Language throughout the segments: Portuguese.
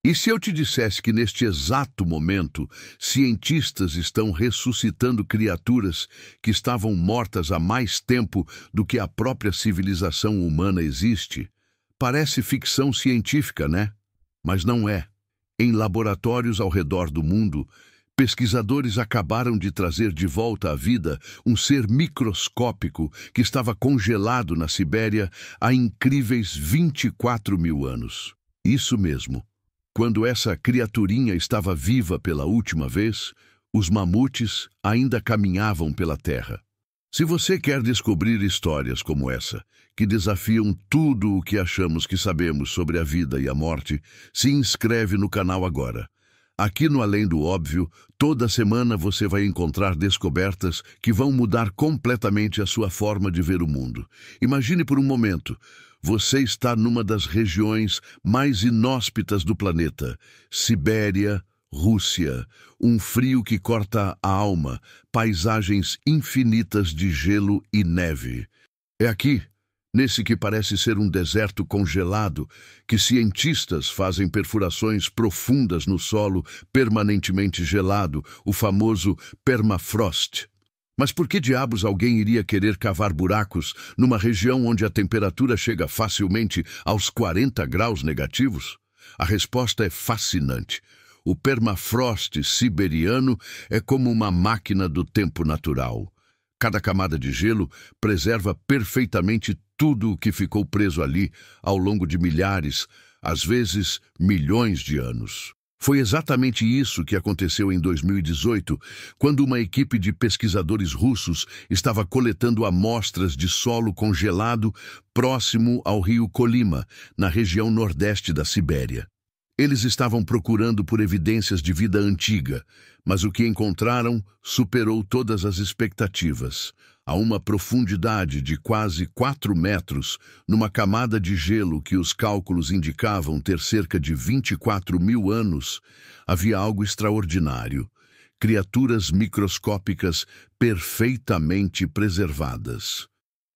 E se eu te dissesse que neste exato momento, cientistas estão ressuscitando criaturas que estavam mortas há mais tempo do que a própria civilização humana existe? Parece ficção científica, né? Mas não é. Em laboratórios ao redor do mundo, pesquisadores acabaram de trazer de volta à vida um ser microscópico que estava congelado na Sibéria há incríveis 24 mil anos. Isso mesmo. Quando essa criaturinha estava viva pela última vez, os mamutes ainda caminhavam pela terra. Se você quer descobrir histórias como essa, que desafiam tudo o que achamos que sabemos sobre a vida e a morte, se inscreve no canal agora. Aqui no Além do Óbvio, toda semana você vai encontrar descobertas que vão mudar completamente a sua forma de ver o mundo. Imagine por um momento, você está numa das regiões mais inóspitas do planeta, Sibéria, Rússia, um frio que corta a alma, paisagens infinitas de gelo e neve. É aqui, nesse que parece ser um deserto congelado, que cientistas fazem perfurações profundas no solo permanentemente gelado, o famoso permafrost. Mas por que diabos alguém iria querer cavar buracos numa região onde a temperatura chega facilmente aos 40 graus negativos? A resposta é fascinante. O permafrost siberiano é como uma máquina do tempo natural. Cada camada de gelo preserva perfeitamente tudo o que ficou preso ali ao longo de milhares, às vezes milhões de anos. Foi exatamente isso que aconteceu em 2018, quando uma equipe de pesquisadores russos estava coletando amostras de solo congelado próximo ao rio Kolyma, na região nordeste da Sibéria. Eles estavam procurando por evidências de vida antiga, mas o que encontraram superou todas as expectativas. A uma profundidade de quase 4 metros, numa camada de gelo que os cálculos indicavam ter cerca de 24 mil anos, havia algo extraordinário. Criaturas microscópicas perfeitamente preservadas.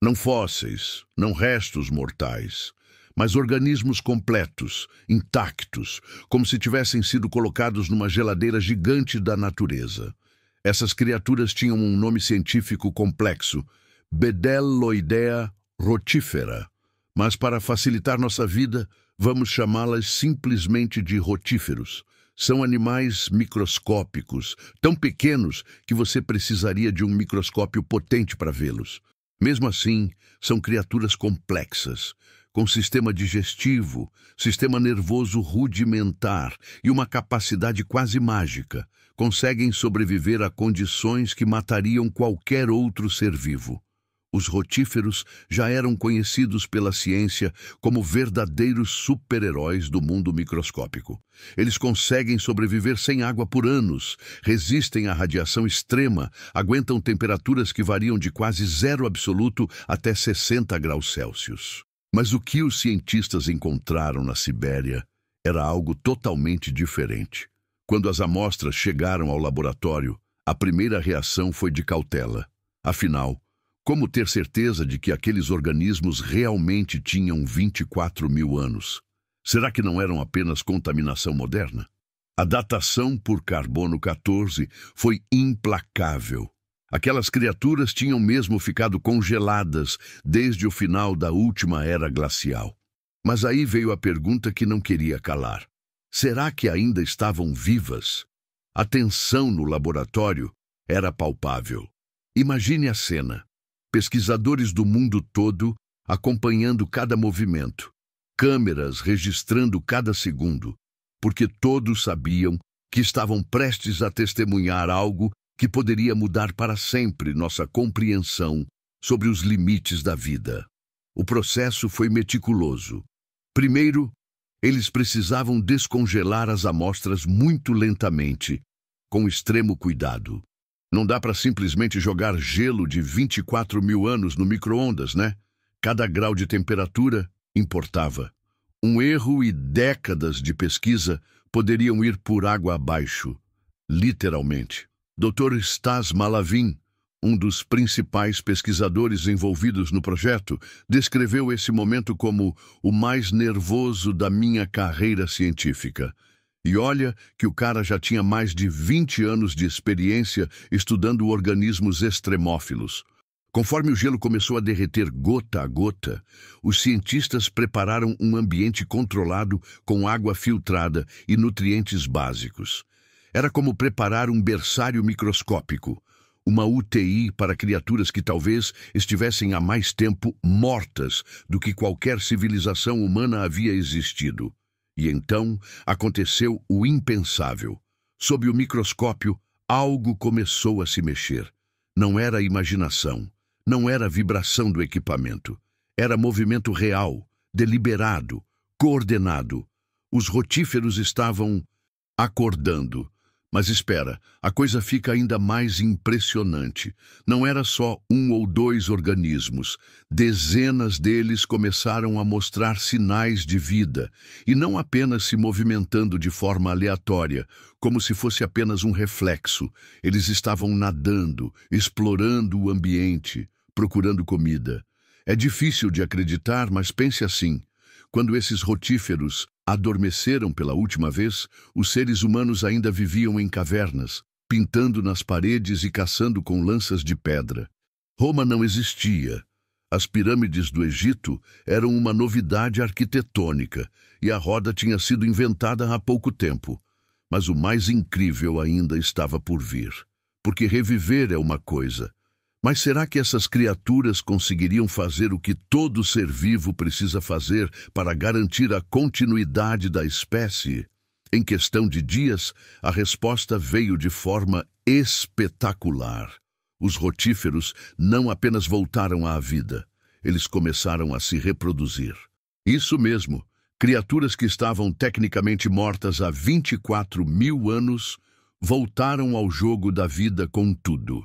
Não fósseis, não restos mortais, mas organismos completos, intactos, como se tivessem sido colocados numa geladeira gigante da natureza. Essas criaturas tinham um nome científico complexo, Bdelloidea rotifera, mas para facilitar nossa vida, vamos chamá-las simplesmente de rotíferos. São animais microscópicos, tão pequenos que você precisaria de um microscópio potente para vê-los. Mesmo assim, são criaturas complexas, com sistema digestivo, sistema nervoso rudimentar e uma capacidade quase mágica. Conseguem sobreviver a condições que matariam qualquer outro ser vivo. Os rotíferos já eram conhecidos pela ciência como verdadeiros super-heróis do mundo microscópico. Eles conseguem sobreviver sem água por anos, resistem à radiação extrema, aguentam temperaturas que variam de quase zero absoluto até 60 graus Celsius. Mas o que os cientistas encontraram na Sibéria era algo totalmente diferente. Quando as amostras chegaram ao laboratório, a primeira reação foi de cautela. Afinal, como ter certeza de que aqueles organismos realmente tinham 24 mil anos? Será que não eram apenas contaminação moderna? A datação por carbono 14 foi implacável. Aquelas criaturas tinham mesmo ficado congeladas desde o final da última era glacial. Mas aí veio a pergunta que não queria calar. Será que ainda estavam vivas? A tensão no laboratório era palpável. Imagine a cena. Pesquisadores do mundo todo acompanhando cada movimento. Câmeras registrando cada segundo. Porque todos sabiam que estavam prestes a testemunhar algo que poderia mudar para sempre nossa compreensão sobre os limites da vida. O processo foi meticuloso. Primeiro, eles precisavam descongelar as amostras muito lentamente, com extremo cuidado. Não dá para simplesmente jogar gelo de 24 mil anos no micro-ondas, né? Cada grau de temperatura importava. Um erro e décadas de pesquisa poderiam ir por água abaixo, literalmente. Dr. Stas Malavin, um dos principais pesquisadores envolvidos no projeto, descreveu esse momento como o mais nervoso da minha carreira científica. E olha que o cara já tinha mais de 20 anos de experiência estudando organismos extremófilos. Conforme o gelo começou a derreter gota a gota, os cientistas prepararam um ambiente controlado com água filtrada e nutrientes básicos. Era como preparar um berçário microscópico, uma UTI para criaturas que talvez estivessem há mais tempo mortas do que qualquer civilização humana havia existido. E então aconteceu o impensável. Sob o microscópio, algo começou a se mexer. Não era imaginação, não era vibração do equipamento. Era movimento real, deliberado, coordenado. Os rotíferos estavam acordando. Mas espera, a coisa fica ainda mais impressionante. Não era só um ou dois organismos. Dezenas deles começaram a mostrar sinais de vida, e não apenas se movimentando de forma aleatória, como se fosse apenas um reflexo. Eles estavam nadando, explorando o ambiente, procurando comida. É difícil de acreditar, mas pense assim. Quando esses rotíferos adormeceram pela última vez, os seres humanos ainda viviam em cavernas, pintando nas paredes e caçando com lanças de pedra. Roma não existia. As pirâmides do Egito eram uma novidade arquitetônica, e a roda tinha sido inventada há pouco tempo. Mas o mais incrível ainda estava por vir. Porque reviver é uma coisa. Mas será que essas criaturas conseguiriam fazer o que todo ser vivo precisa fazer para garantir a continuidade da espécie? Em questão de dias, a resposta veio de forma espetacular. Os rotíferos não apenas voltaram à vida, eles começaram a se reproduzir. Isso mesmo, criaturas que estavam tecnicamente mortas há 24 mil anos voltaram ao jogo da vida com tudo.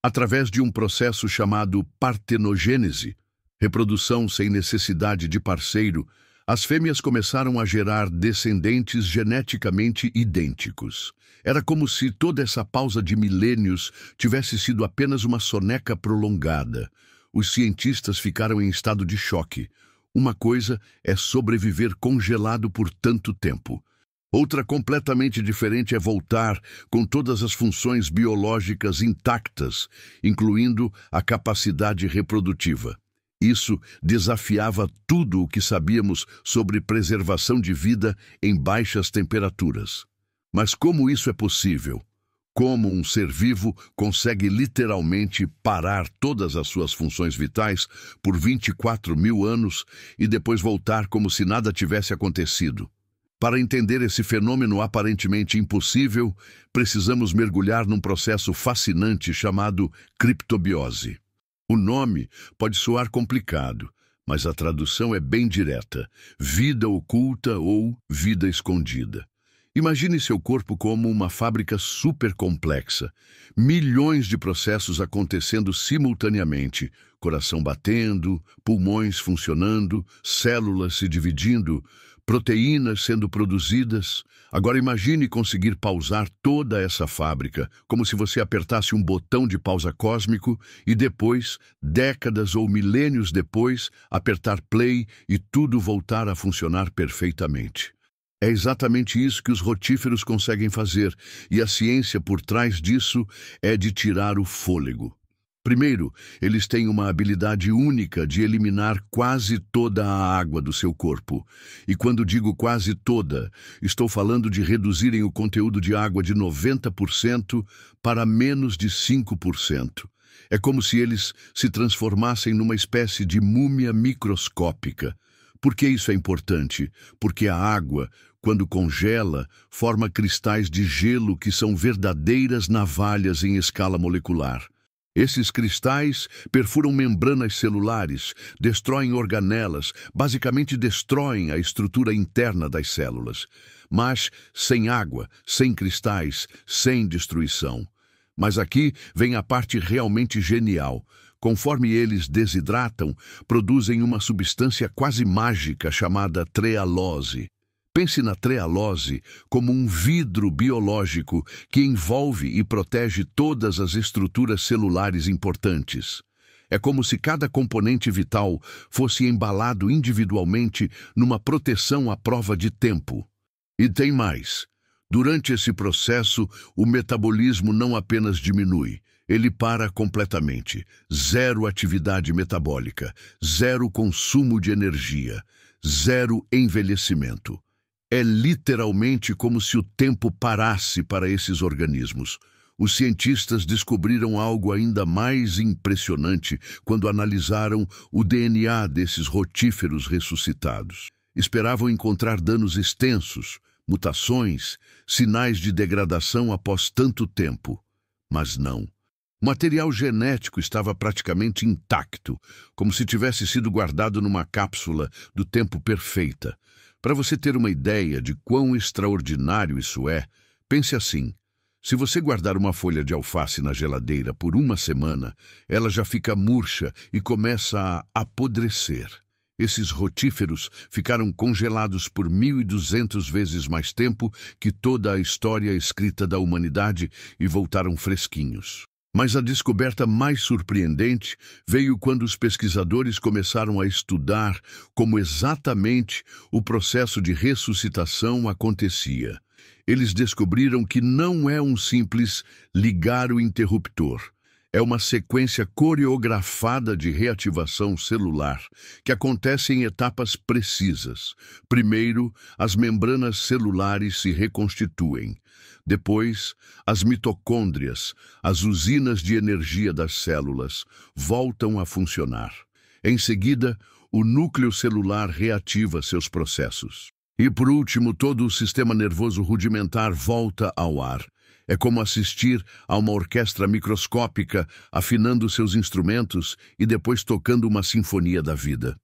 Através de um processo chamado partenogênese, reprodução sem necessidade de parceiro, as fêmeas começaram a gerar descendentes geneticamente idênticos. Era como se toda essa pausa de milênios tivesse sido apenas uma soneca prolongada. Os cientistas ficaram em estado de choque. Uma coisa é sobreviver congelado por tanto tempo. Outra completamente diferente é voltar com todas as funções biológicas intactas, incluindo a capacidade reprodutiva. Isso desafiava tudo o que sabíamos sobre preservação de vida em baixas temperaturas. Mas como isso é possível? Como um ser vivo consegue literalmente parar todas as suas funções vitais por 24 mil anos e depois voltar como se nada tivesse acontecido? Para entender esse fenômeno aparentemente impossível, precisamos mergulhar num processo fascinante chamado criptobiose. O nome pode soar complicado, mas a tradução é bem direta: vida oculta ou vida escondida. Imagine seu corpo como uma fábrica super complexa, milhões de processos acontecendo simultaneamente, coração batendo, pulmões funcionando, células se dividindo, proteínas sendo produzidas. Agora imagine conseguir pausar toda essa fábrica, como se você apertasse um botão de pausa cósmico e depois, décadas ou milênios depois, apertar play e tudo voltar a funcionar perfeitamente. É exatamente isso que os rotíferos conseguem fazer, e a ciência por trás disso é de tirar o fôlego. Primeiro, eles têm uma habilidade única de eliminar quase toda a água do seu corpo. E quando digo quase toda, estou falando de reduzirem o conteúdo de água de 90% para menos de 5%. É como se eles se transformassem numa espécie de múmia microscópica. Por que isso é importante? Porque a água, quando congela, forma cristais de gelo que são verdadeiras navalhas em escala molecular. Esses cristais perfuram membranas celulares, destroem organelas, basicamente destroem a estrutura interna das células. Mas sem água, sem cristais, sem destruição. Mas aqui vem a parte realmente genial. Conforme eles desidratam, produzem uma substância quase mágica chamada trealose. Pense na trealose como um vidro biológico que envolve e protege todas as estruturas celulares importantes. É como se cada componente vital fosse embalado individualmente numa proteção à prova de tempo. E tem mais. Durante esse processo, o metabolismo não apenas diminui, ele para completamente. Zero atividade metabólica, zero consumo de energia, zero envelhecimento. É literalmente como se o tempo parasse para esses organismos. Os cientistas descobriram algo ainda mais impressionante quando analisaram o DNA desses rotíferos ressuscitados. Esperavam encontrar danos extensos, mutações, sinais de degradação após tanto tempo. Mas não. O material genético estava praticamente intacto, como se tivesse sido guardado numa cápsula do tempo perfeita. Para você ter uma ideia de quão extraordinário isso é, pense assim. Se você guardar uma folha de alface na geladeira por uma semana, ela já fica murcha e começa a apodrecer. Esses rotíferos ficaram congelados por 1.200 vezes mais tempo que toda a história escrita da humanidade e voltaram fresquinhos. Mas a descoberta mais surpreendente veio quando os pesquisadores começaram a estudar como exatamente o processo de ressuscitação acontecia. Eles descobriram que não é um simples ligar o interruptor. É uma sequência coreografada de reativação celular que acontece em etapas precisas. Primeiro, as membranas celulares se reconstituem. Depois, as mitocôndrias, as usinas de energia das células, voltam a funcionar. Em seguida, o núcleo celular reativa seus processos. E, por último, todo o sistema nervoso rudimentar volta ao ar. É como assistir a uma orquestra microscópica afinando seus instrumentos e depois tocando uma sinfonia da vida.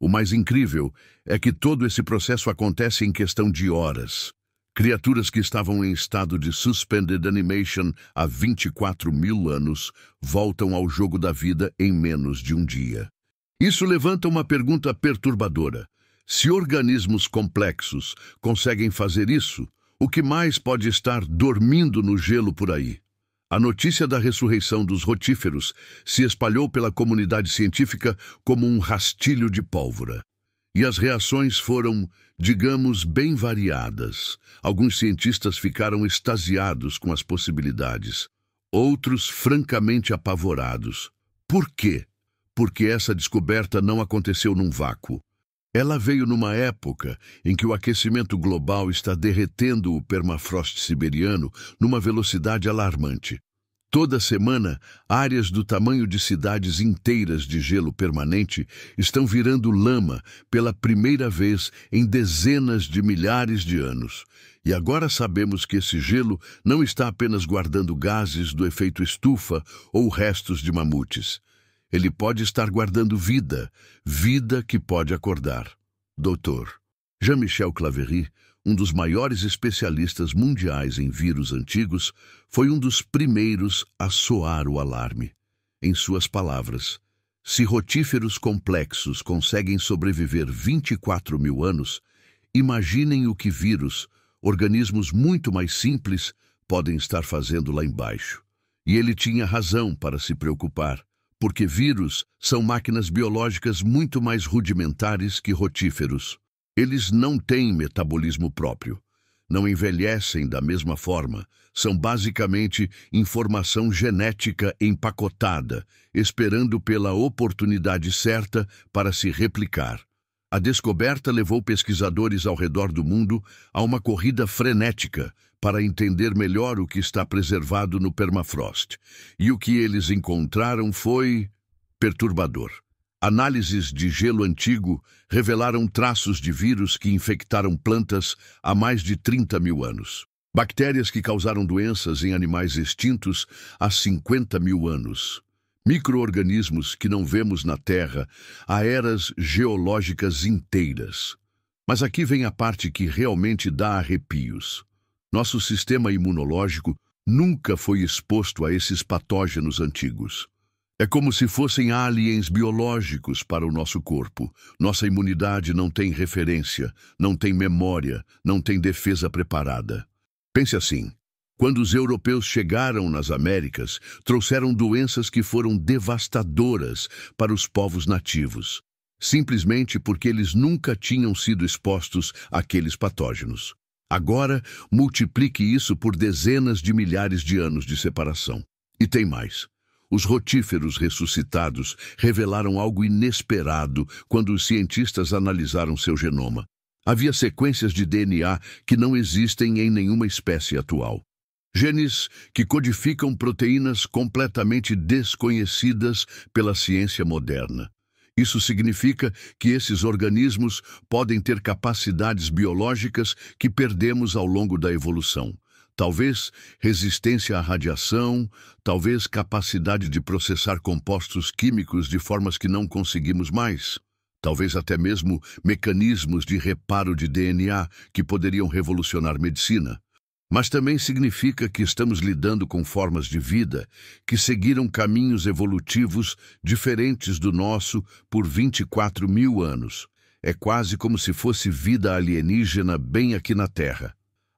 O mais incrível é que todo esse processo acontece em questão de horas. Criaturas que estavam em estado de suspended animation há 24.000 anos voltam ao jogo da vida em menos de um dia. Isso levanta uma pergunta perturbadora. Se organismos complexos conseguem fazer isso, o que mais pode estar dormindo no gelo por aí? A notícia da ressurreição dos rotíferos se espalhou pela comunidade científica como um rastilho de pólvora. E as reações foram, digamos, bem variadas. Alguns cientistas ficaram extasiados com as possibilidades. Outros francamente apavorados. Por quê? Porque essa descoberta não aconteceu num vácuo. Ela veio numa época em que o aquecimento global está derretendo o permafrost siberiano numa velocidade alarmante. Toda semana, áreas do tamanho de cidades inteiras de gelo permanente estão virando lama pela primeira vez em dezenas de milhares de anos. E agora sabemos que esse gelo não está apenas guardando gases do efeito estufa ou restos de mamutes. Ele pode estar guardando vida, vida que pode acordar. Dr. Jean-Michel Claverie, um dos maiores especialistas mundiais em vírus antigos, foi um dos primeiros a soar o alarme. Em suas palavras, se rotíferos complexos conseguem sobreviver 24.000 anos, imaginem o que vírus, organismos muito mais simples, podem estar fazendo lá embaixo. E ele tinha razão para se preocupar. Porque vírus são máquinas biológicas muito mais rudimentares que rotíferos. Eles não têm metabolismo próprio, não envelhecem da mesma forma, são basicamente informação genética empacotada, esperando pela oportunidade certa para se replicar. A descoberta levou pesquisadores ao redor do mundo a uma corrida frenética para entender melhor o que está preservado no permafrost. E o que eles encontraram foi perturbador. Análises de gelo antigo revelaram traços de vírus que infectaram plantas há mais de 30.000 anos. Bactérias que causaram doenças em animais extintos há 50.000 anos. Micro-organismos que não vemos na Terra há eras geológicas inteiras. Mas aqui vem a parte que realmente dá arrepios. Nosso sistema imunológico nunca foi exposto a esses patógenos antigos. É como se fossem aliens biológicos para o nosso corpo. Nossa imunidade não tem referência, não tem memória, não tem defesa preparada. Pense assim. Quando os europeus chegaram nas Américas, trouxeram doenças que foram devastadoras para os povos nativos, simplesmente porque eles nunca tinham sido expostos àqueles patógenos. Agora, multiplique isso por dezenas de milhares de anos de separação. E tem mais. Os rotíferos ressuscitados revelaram algo inesperado quando os cientistas analisaram seu genoma. Havia sequências de DNA que não existem em nenhuma espécie atual. Genes que codificam proteínas completamente desconhecidas pela ciência moderna. Isso significa que esses organismos podem ter capacidades biológicas que perdemos ao longo da evolução. Talvez resistência à radiação, talvez capacidade de processar compostos químicos de formas que não conseguimos mais. Talvez até mesmo mecanismos de reparo de DNA que poderiam revolucionar medicina. Mas também significa que estamos lidando com formas de vida que seguiram caminhos evolutivos diferentes do nosso por 24 mil anos. É quase como se fosse vida alienígena bem aqui na Terra.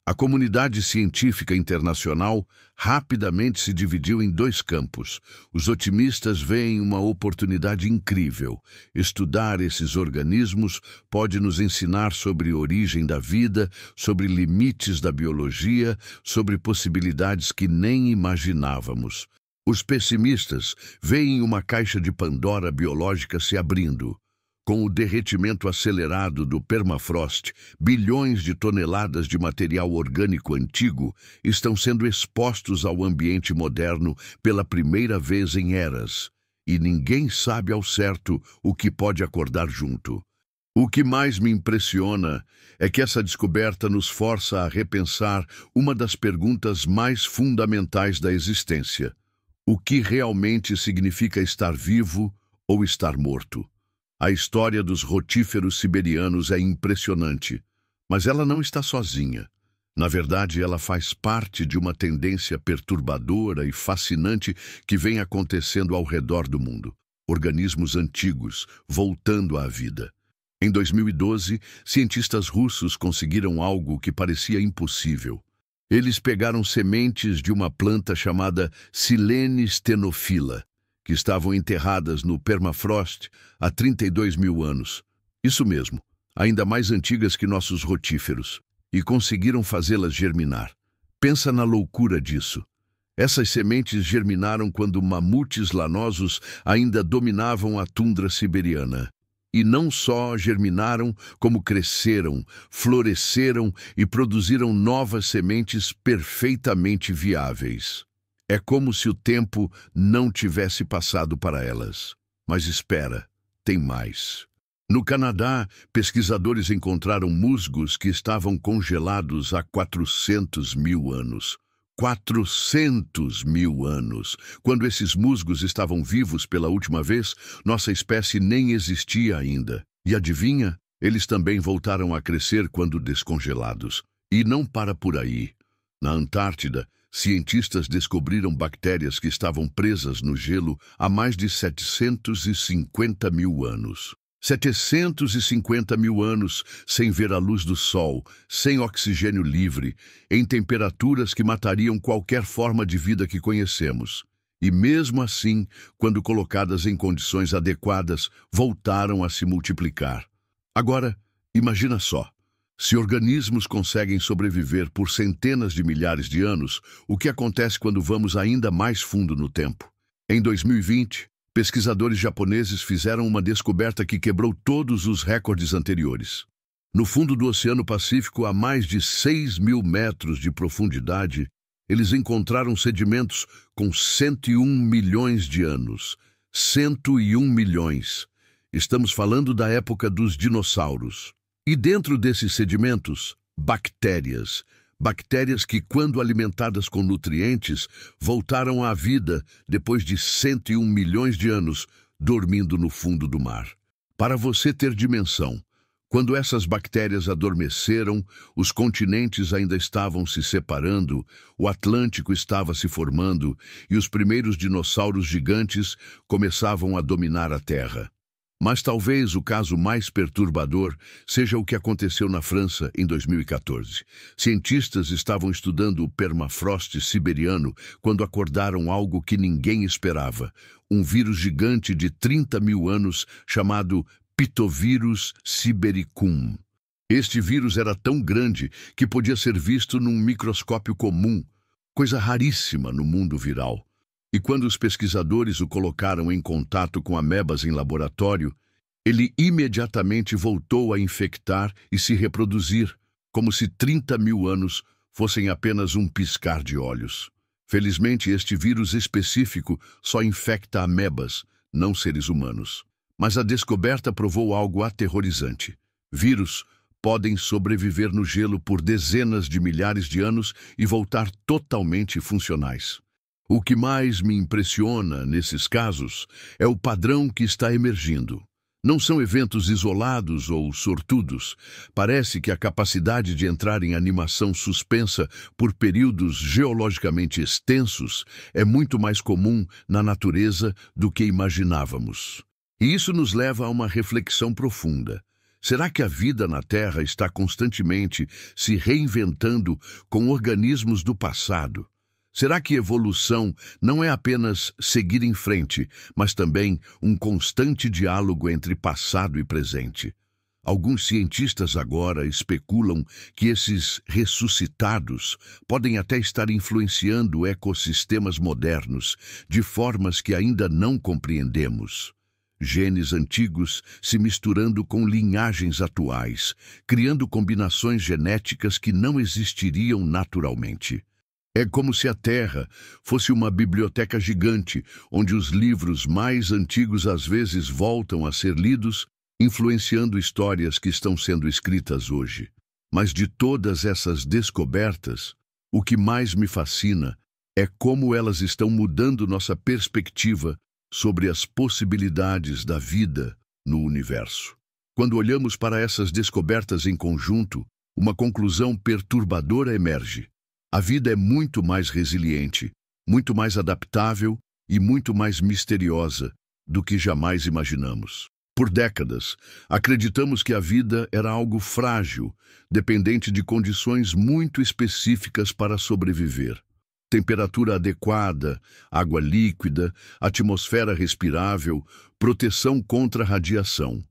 A comunidade científica internacional rapidamente se dividiu em dois campos. Os otimistas veem uma oportunidade incrível. Estudar esses organismos pode nos ensinar sobre a origem da vida, sobre limites da biologia, sobre possibilidades que nem imaginávamos. Os pessimistas veem uma caixa de Pandora biológica se abrindo. Com o derretimento acelerado do permafrost, bilhões de toneladas de material orgânico antigo estão sendo expostos ao ambiente moderno pela primeira vez em eras, e ninguém sabe ao certo o que pode acordar junto. O que mais me impressiona é que essa descoberta nos força a repensar uma das perguntas mais fundamentais da existência: o que realmente significa estar vivo ou estar morto? A história dos rotíferos siberianos é impressionante, mas ela não está sozinha. Na verdade, ela faz parte de uma tendência perturbadora e fascinante que vem acontecendo ao redor do mundo. Organismos antigos voltando à vida. Em 2012, cientistas russos conseguiram algo que parecia impossível. Eles pegaram sementes de uma planta chamada Silene stenophylla, que estavam enterradas no permafrost há 32 mil anos. Isso mesmo, ainda mais antigas que nossos rotíferos. E conseguiram fazê-las germinar. Pensa na loucura disso. Essas sementes germinaram quando mamutes lanosos ainda dominavam a tundra siberiana. E não só germinaram, como cresceram, floresceram e produziram novas sementes perfeitamente viáveis. É como se o tempo não tivesse passado para elas. Mas espera, tem mais. No Canadá, pesquisadores encontraram musgos que estavam congelados há 400 mil anos. 400 mil anos! Quando esses musgos estavam vivos pela última vez, nossa espécie nem existia ainda. E adivinha? Eles também voltaram a crescer quando descongelados. E não para por aí. Na Antártida, cientistas descobriram bactérias que estavam presas no gelo há mais de 750 mil anos. 750 mil anos sem ver a luz do sol, sem oxigênio livre, em temperaturas que matariam qualquer forma de vida que conhecemos. E mesmo assim, quando colocadas em condições adequadas, voltaram a se multiplicar. Agora, imagina só. Se organismos conseguem sobreviver por centenas de milhares de anos, o que acontece quando vamos ainda mais fundo no tempo? Em 2020, pesquisadores japoneses fizeram uma descoberta que quebrou todos os recordes anteriores. No fundo do Oceano Pacífico, a mais de 6 mil metros de profundidade, eles encontraram sedimentos com 101 milhões de anos. 101 milhões. Estamos falando da época dos dinossauros. E dentro desses sedimentos, bactérias. Bactérias que, quando alimentadas com nutrientes, voltaram à vida depois de 101 milhões de anos, dormindo no fundo do mar. Para você ter dimensão, quando essas bactérias adormeceram, os continentes ainda estavam se separando, o Atlântico estava se formando e os primeiros dinossauros gigantes começavam a dominar a Terra. Mas talvez o caso mais perturbador seja o que aconteceu na França em 2014. Cientistas estavam estudando o permafrost siberiano quando acordaram algo que ninguém esperava. Um vírus gigante de 30 mil anos chamado Pitovírus sibericum. Este vírus era tão grande que podia ser visto num microscópio comum, coisa raríssima no mundo viral. E quando os pesquisadores o colocaram em contato com amebas em laboratório, ele imediatamente voltou a infectar e se reproduzir, como se 30 mil anos fossem apenas um piscar de olhos. Felizmente, este vírus específico só infecta amebas, não seres humanos. Mas a descoberta provou algo aterrorizante. Vírus podem sobreviver no gelo por dezenas de milhares de anos e voltar totalmente funcionais. O que mais me impressiona nesses casos é o padrão que está emergindo. Não são eventos isolados ou sortudos. Parece que a capacidade de entrar em animação suspensa por períodos geologicamente extensos é muito mais comum na natureza do que imaginávamos. E isso nos leva a uma reflexão profunda. Será que a vida na Terra está constantemente se reinventando com organismos do passado? Será que evolução não é apenas seguir em frente, mas também um constante diálogo entre passado e presente? Alguns cientistas agora especulam que esses ressuscitados podem até estar influenciando ecossistemas modernos de formas que ainda não compreendemos. Genes antigos se misturando com linhagens atuais, criando combinações genéticas que não existiriam naturalmente. É como se a Terra fosse uma biblioteca gigante, onde os livros mais antigos às vezes voltam a ser lidos, influenciando histórias que estão sendo escritas hoje. Mas de todas essas descobertas, o que mais me fascina é como elas estão mudando nossa perspectiva sobre as possibilidades da vida no universo. Quando olhamos para essas descobertas em conjunto, uma conclusão perturbadora emerge. A vida é muito mais resiliente, muito mais adaptável e muito mais misteriosa do que jamais imaginamos. Por décadas, acreditamos que a vida era algo frágil, dependente de condições muito específicas para sobreviver. Temperatura adequada, água líquida, atmosfera respirável, proteção contra radiação.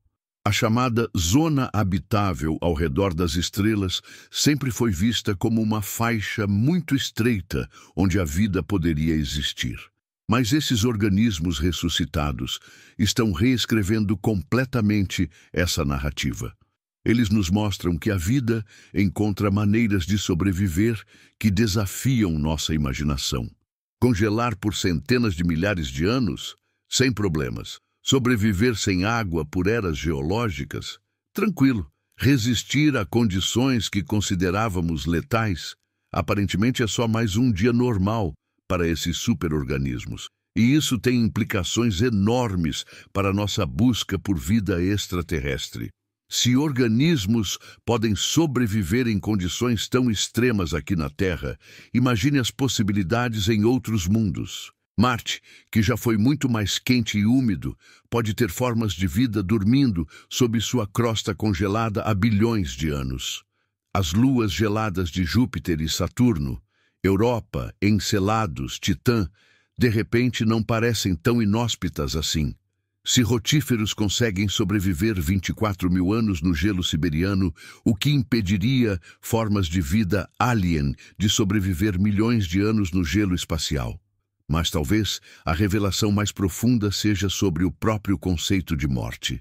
A chamada zona habitável ao redor das estrelas sempre foi vista como uma faixa muito estreita onde a vida poderia existir. Mas esses organismos ressuscitados estão reescrevendo completamente essa narrativa. Eles nos mostram que a vida encontra maneiras de sobreviver que desafiam nossa imaginação. Congelar por centenas de milhares de anos, sem problemas. Sobreviver sem água por eras geológicas, tranquilo. Resistir a condições que considerávamos letais, aparentemente é só mais um dia normal para esses superorganismos. E isso tem implicações enormes para a nossa busca por vida extraterrestre. Se organismos podem sobreviver em condições tão extremas aqui na Terra, imagine as possibilidades em outros mundos. Marte, que já foi muito mais quente e úmido, pode ter formas de vida dormindo sob sua crosta congelada há bilhões de anos. As luas geladas de Júpiter e Saturno, Europa, Encelados, Titã, de repente não parecem tão inóspitas assim. Se rotíferos conseguem sobreviver 24 mil anos no gelo siberiano, o que impediria formas de vida alien de sobreviver milhões de anos no gelo espacial? Mas talvez a revelação mais profunda seja sobre o próprio conceito de morte.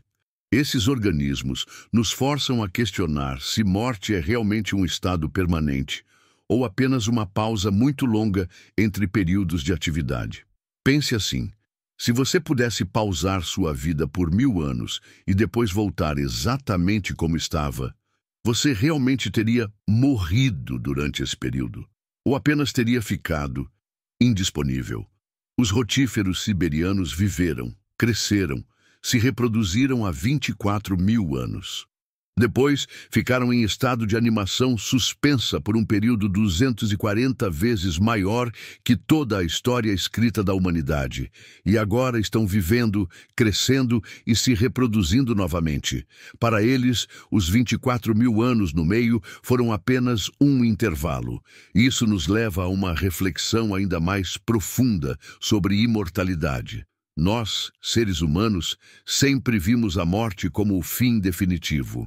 Esses organismos nos forçam a questionar se morte é realmente um estado permanente ou apenas uma pausa muito longa entre períodos de atividade. Pense assim: se você pudesse pausar sua vida por 1000 anos e depois voltar exatamente como estava, você realmente teria morrido durante esse período? Ou apenas teria ficado indisponível? Os rotíferos siberianos viveram, cresceram, se reproduziram há 24 mil anos. Depois, ficaram em estado de animação suspensa por um período 240 vezes maior que toda a história escrita da humanidade. E agora estão vivendo, crescendo e se reproduzindo novamente. Para eles, os 24 mil anos no meio foram apenas um intervalo. Isso nos leva a uma reflexão ainda mais profunda sobre imortalidade. Nós, seres humanos, sempre vimos a morte como o fim definitivo.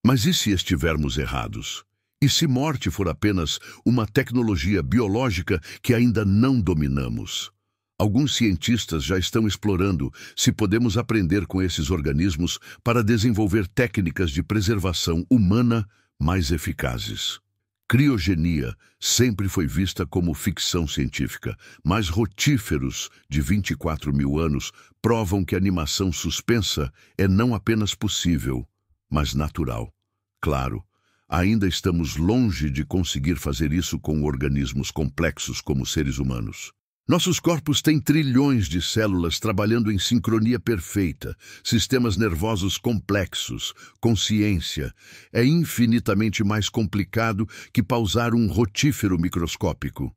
Mas e se estivermos errados? E se morte for apenas uma tecnologia biológica que ainda não dominamos? Alguns cientistas já estão explorando se podemos aprender com esses organismos para desenvolver técnicas de preservação humana mais eficazes. Criogenia sempre foi vista como ficção científica, mas rotíferos de 24 mil anos provam que a animação suspensa é não apenas possível, mas natural. Claro, ainda estamos longe de conseguir fazer isso com organismos complexos como seres humanos. Nossos corpos têm trilhões de células trabalhando em sincronia perfeita, sistemas nervosos complexos, consciência. É infinitamente mais complicado que pausar um rotífero microscópico.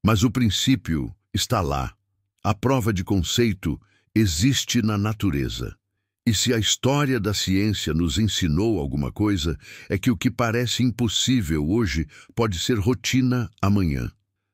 Mas o princípio está lá. A prova de conceito existe na natureza. E se a história da ciência nos ensinou alguma coisa, é que o que parece impossível hoje pode ser rotina amanhã.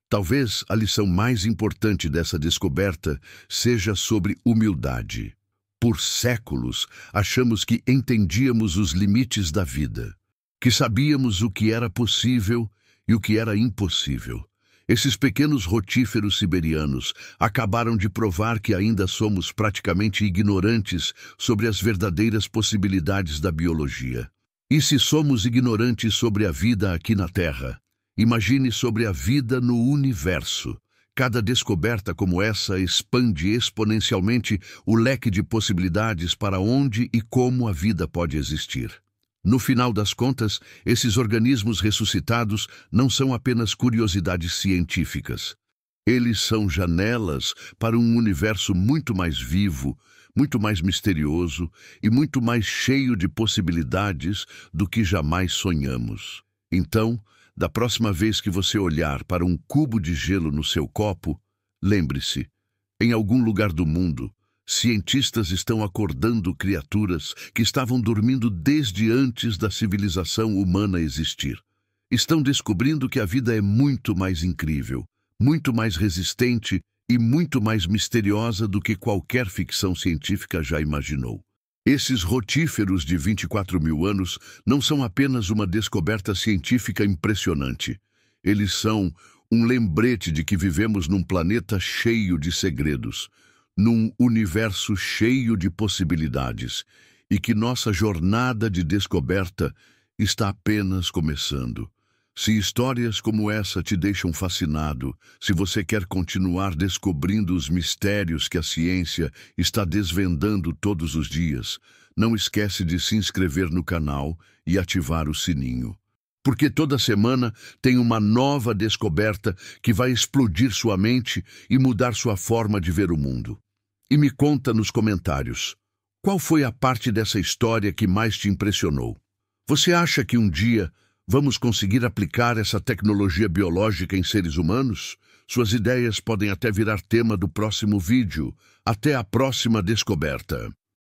Talvez a lição mais importante dessa descoberta seja sobre humildade. Por séculos, achamos que entendíamos os limites da vida, que sabíamos o que era possível e o que era impossível. Esses pequenos rotíferos siberianos acabaram de provar que ainda somos praticamente ignorantes sobre as verdadeiras possibilidades da biologia. E se somos ignorantes sobre a vida aqui na Terra, imagine sobre a vida no universo. Cada descoberta como essa expande exponencialmente o leque de possibilidades para onde e como a vida pode existir. No final das contas, esses organismos ressuscitados não são apenas curiosidades científicas. Eles são janelas para um universo muito mais vivo, muito mais misterioso e muito mais cheio de possibilidades do que jamais sonhamos. Então, da próxima vez que você olhar para um cubo de gelo no seu copo, lembre-se, em algum lugar do mundo, cientistas estão acordando criaturas que estavam dormindo desde antes da civilização humana existir. Estão descobrindo que a vida é muito mais incrível, muito mais resistente e muito mais misteriosa do que qualquer ficção científica já imaginou. Esses rotíferos de 24 mil anos não são apenas uma descoberta científica impressionante. Eles são um lembrete de que vivemos num planeta cheio de segredos, num universo cheio de possibilidades, e que nossa jornada de descoberta está apenas começando. Se histórias como essa te deixam fascinado, se você quer continuar descobrindo os mistérios que a ciência está desvendando todos os dias, não esquece de se inscrever no canal e ativar o sininho. Porque toda semana tem uma nova descoberta que vai explodir sua mente e mudar sua forma de ver o mundo. E me conta nos comentários, qual foi a parte dessa história que mais te impressionou? Você acha que um dia vamos conseguir aplicar essa tecnologia biológica em seres humanos? Suas ideias podem até virar tema do próximo vídeo. Até a próxima descoberta!